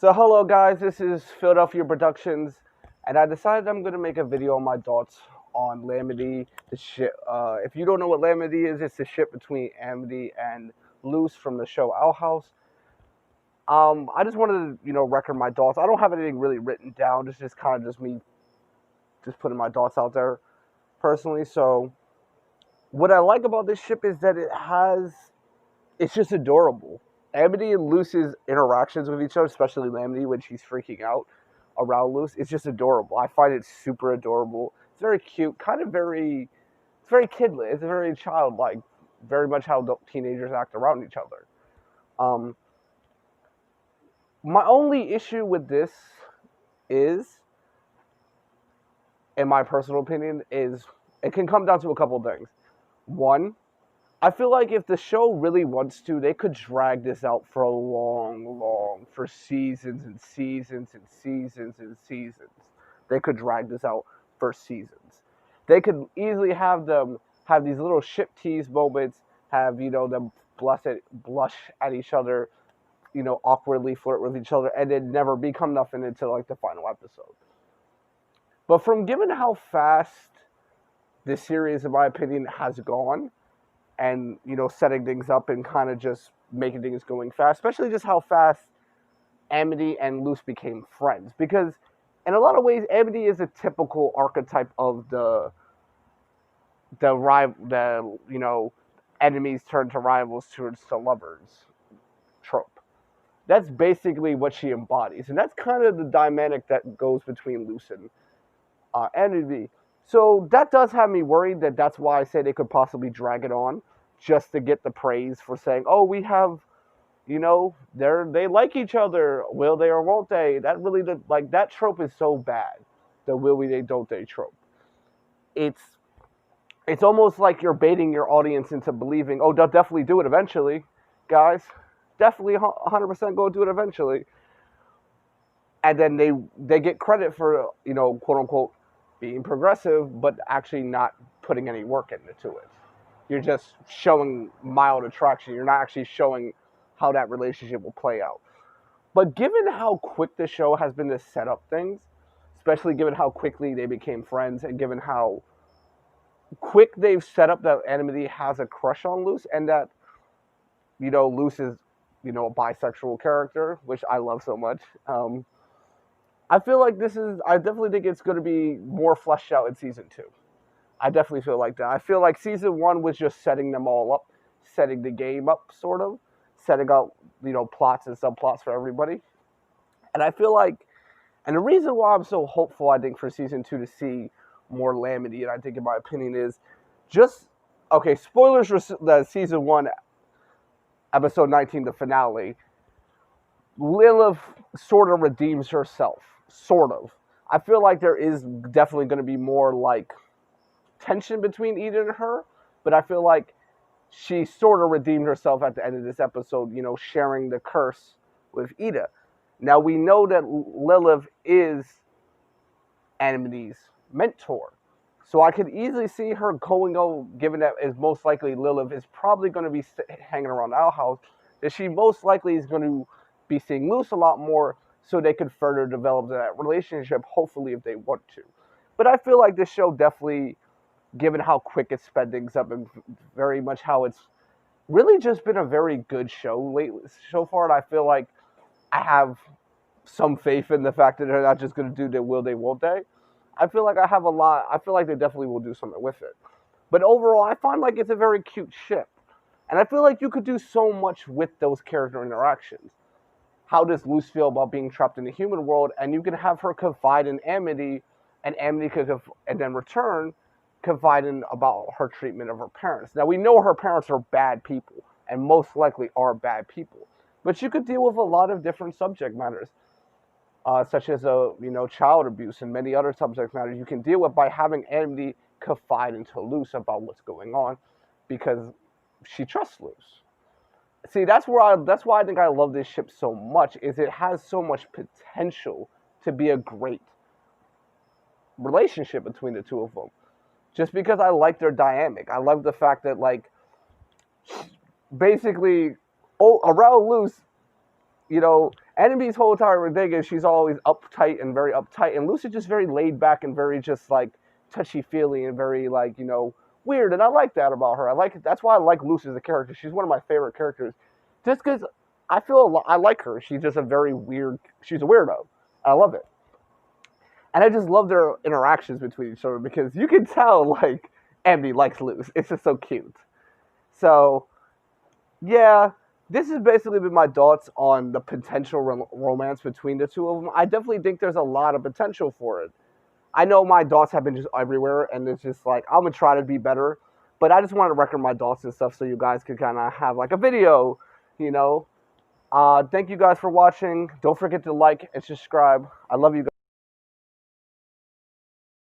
So hello guys, this is Philadelphia Productions, and I decided I'm going to make a video on my thoughts on Lumity. The ship. If you don't know what Lumity is, it's the ship between Amity and Luce from the show Owl House. I just wanted to, record my thoughts. I don't have anything really written down. It's just kind of just me, just putting my thoughts out there personally. So, what I like about this ship is that it's just adorable. Amity and Luce's interactions with each other, especially Amity when she's freaking out around Luce, it's just adorable. I find it super adorable. It's very cute, it's very kidly. It's very childlike, very much how teenagers act around each other. Um, my only issue with this is, in my personal opinion, is it can come down to a couple things. One, I feel like if the show really wants to, they could drag this out for for seasons and seasons and seasons and seasons. They could drag this out for seasons. They could easily have them have these little ship tease moments, have, them blush at each other, awkwardly flirt with each other, and then never become nothing until like the final episode. But from given how fast this series, in my opinion, has gone, and setting things up and kind of just making things going fast, especially just how fast Amity and Luce became friends, because in a lot of ways Amity is a typical archetype of the enemies turn to rivals towards to lovers trope. That's basically what she embodies, and that's kind of the dynamic that goes between Luce and Amity. So that does have me worried that that's why I say they could possibly drag it on just to get the praise for saying, oh, we have, they like each other. Will they or won't they? That really, that trope is so bad. The will we, they, don't they trope. It's almost like you're baiting your audience into believing, oh, they'll definitely do it eventually, guys. Definitely 100% go do it eventually. And then they get credit for, quote unquote, being progressive, but actually not putting any work into it. You're just showing mild attraction. You're not actually showing how that relationship will play out. But given how quick the show has been to set up things, especially given how quickly they became friends, and given how quick they've set up that Amity has a crush on Luce, and that, Luce is, a bisexual character, which I love so much. I feel like I definitely think it's going to be more fleshed out in season 2. I definitely feel like that. I feel like season 1 was just setting them all up, setting the game up, sort of, setting out, plots and subplots for everybody. And I feel like, and the reason why I'm so hopeful, I think, for season 2 to see more Lumity, and I think, in my opinion, is just, okay, spoilers for the season 1, episode 19, the finale. Lilith sort of redeems herself, sort of. I feel like there is definitely going to be more, tension between Eden and her, but I feel like she sort of redeemed herself at the end of this episode, sharing the curse with Ida. Now, we know that Lilith is Amity's mentor, so I could easily see her given that is most likely Lilith is probably going to be hanging around our house, that she most likely is going to be seeing Luce a lot more, so they could further develop that relationship, hopefully, if they want to. But I feel like this show definitely, given how quick it's sped things up, and very much how it's really just been a very good show lately so far, and I feel like I have some faith in the fact that they're not just going to do the will they, won't they. I feel like they definitely will do something with it. But overall, I find like it's a very cute ship. And I feel like you could do so much with those character interactions. How does Luce feel about being trapped in the human world? And you can have her confide in Amity, and Amity could and then return confiding about her treatment of her parents. Now, we know her parents are bad people, and most likely are bad people. But you could deal with a lot of different subject matters, such as child abuse and many other subject matters you can deal with by having Amity confide into Luce about what's going on, because she trusts Luce. See, that's why I think I love this ship so much, is it has so much potential to be a great relationship between the two of them. Just because I like their dynamic. I love the fact that, basically, around Luce, Enemy's whole entire thing is she's always uptight and very uptight, and Lucy's just very laid back and very just like touchy-feely and very like, you know, weird. And I like that about her. I like it. That's why I like Lucy as a character. She's one of my favorite characters, just because I feel I like her. She's just a very weird. She's a weirdo. I love it, and I just love their interactions between each other because you can tell like Emmy likes Lucy. It's just so cute. So yeah, this has basically been my thoughts on the potential romance between the two of them. I definitely think there's a lot of potential for it. I know my thoughts have been just everywhere, and it's just like I'm gonna try to be better. But I just wanted to record my thoughts and stuff so you guys could kind of have like a video, you know. Thank you guys for watching. Don't forget to like and subscribe. I love you guys.